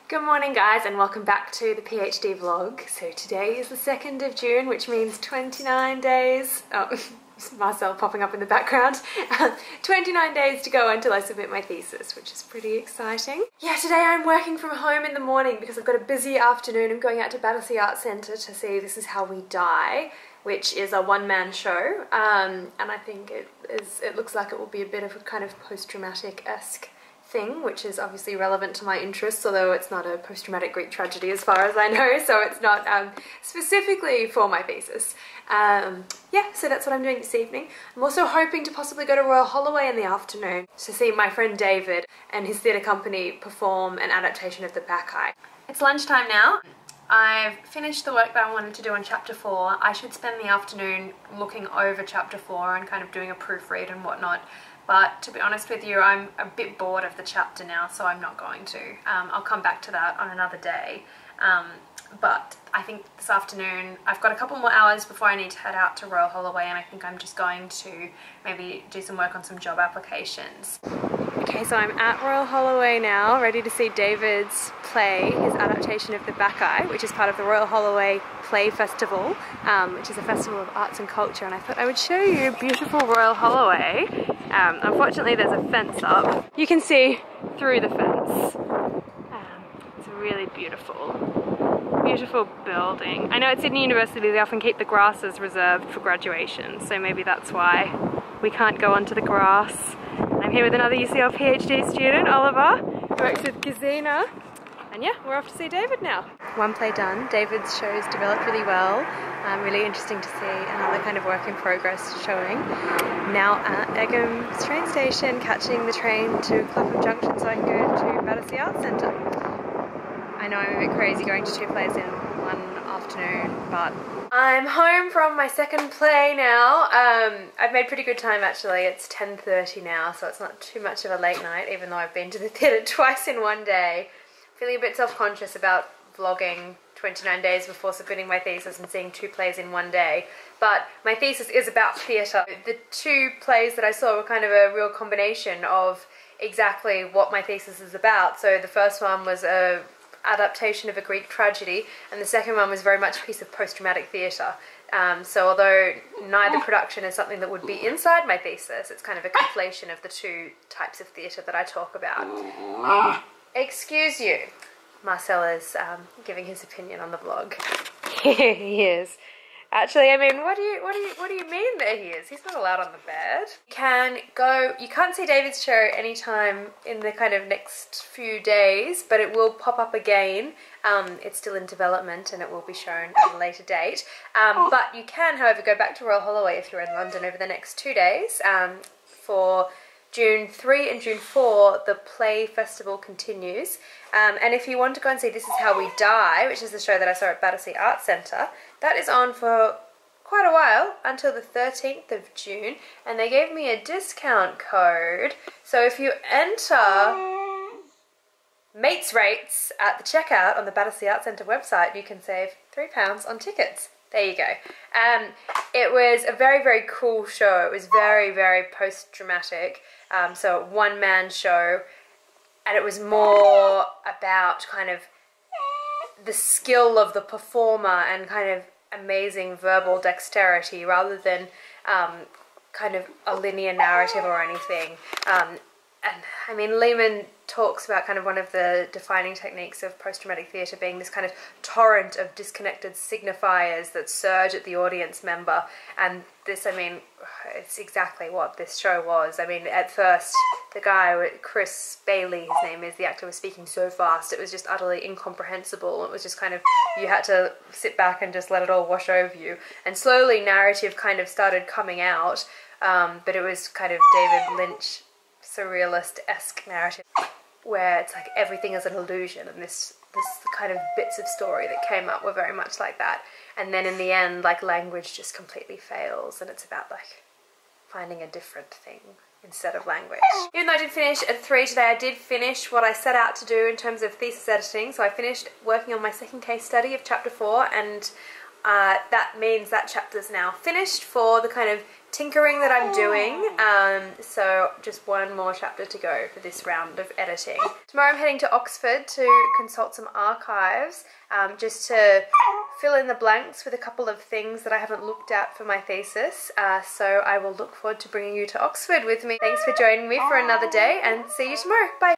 Good morning guys and welcome back to the PhD vlog. So today is the 2nd of June, which means 29 days, Marcel popping up in the background, 29 days to go until I submit my thesis, which is pretty exciting. Yeah, today I'm working from home in the morning because I've got a busy afternoon. I'm going out to Battersea Arts Centre to see This Is How We Die, which is a one-man show, and I think it looks like it will be a bit of a kind of post-traumatic-esque thing, which is obviously relevant to my interests, although it's not a post-traumatic Greek tragedy as far as I know, so it's not specifically for my thesis. Yeah, so that's what I'm doing this evening. I'm also hoping to possibly go to Royal Holloway in the afternoon to see my friend David and his theatre company perform an adaptation of The Bacchae. It's lunchtime now. I've finished the work that I wanted to do on chapter 4. I should spend the afternoon looking over chapter 4 and kind of doing a proofread and whatnot. But to be honest with you, I'm a bit bored of the chapter now, so I'm not going to. I'll come back to that on another day. But I think this afternoon, I've got a couple more hours before I need to head out to Royal Holloway, and I think I'm just going to maybe do some work on some job applications. Okay, so I'm at Royal Holloway now, ready to see David's play, his adaptation of The Bacchae, which is part of the Royal Holloway Play Festival, which is a festival of arts and culture, and I thought I would show you beautiful Royal Holloway. Unfortunately there's a fence up. You can see through the fence. It's a really beautiful building. I know at Sydney University they often keep the grasses reserved for graduation, so maybe that's why we can't go onto the grass. I'm here with another UCL PhD student, Oliver, who works with Gesina. And yeah, we're off to see David now. One play done. David's show's developed really well. Really interesting to see another kind of work in progress showing. Now at Egham train station, catching the train to Clapham Junction so I can go to Battersea Arts Centre. I know I'm a bit crazy going to 2 plays in one afternoon, but I'm home from my second play now. I've made pretty good time actually. It's 10:30 now, so it's not too much of a late night, even though I've been to the theatre twice in one day. Feeling a bit self-conscious about vlogging 29 days before submitting my thesis and seeing 2 plays in one day, but my thesis is about theatre. The 2 plays that I saw were kind of a real combination of exactly what my thesis is about. So the first one was a adaptation of a Greek tragedy, and the second one was very much a piece of post-traumatic theatre. So although neither production is something that would be inside my thesis, it's kind of a conflation of the 2 types of theatre that I talk about. Excuse you. Marcel is giving his opinion on the vlog. He is. Actually, I mean, what do you mean that he is? He's not allowed on the bed. You can't see David's show anytime in the kind of next few days, but it will pop up again. It's still in development and it will be shown at a later date. But you can, however, go back to Royal Holloway if you're in London over the next 2 days. For June 3 and June 4, the play festival continues. And if you want to go and see This Is How We Die, which is the show that I saw at Battersea Arts Centre, that is on for quite a while, until the 13th of June, and they gave me a discount code. So if you enter mates rates at the checkout on the Battersea Arts Centre website, you can save £3 on tickets. There you go. It was a very, very cool show. It was very, very post-dramatic. So one-man show, and it was more about kind of the skill of the performer and kind of amazing verbal dexterity rather than kind of a linear narrative or anything. And I mean, Lehman talks about kind of one of the defining techniques of post-traumatic theatre being this kind of torrent of disconnected signifiers that surge at the audience member. And this, I mean, it's exactly what this show was. I mean, at first, the guy, Chris Bailey, his name is, the actor, was speaking so fast, it was just utterly incomprehensible. It was just kind of, you had to sit back and just let it all wash over you. And slowly, narrative kind of started coming out, but it was kind of David Lynch surrealist-esque narrative where it's like everything is an illusion, and this kind of bits of story that came up were very much like that. And then in the end, like, language just completely fails, and it's about like finding a different thing instead of language. Even though I did finish at 3 today, I did finish what I set out to do in terms of thesis editing. So I finished working on my second case study of chapter 4, and that means that chapter's now finished for the kind of tinkering that I'm doing, so just one more chapter to go for this round of editing. Tomorrow I'm heading to Oxford to consult some archives, just to fill in the blanks with a couple of things that I haven't looked at for my thesis, so I will look forward to bringing you to Oxford with me. Thanks for joining me for another day, and see you tomorrow. Bye!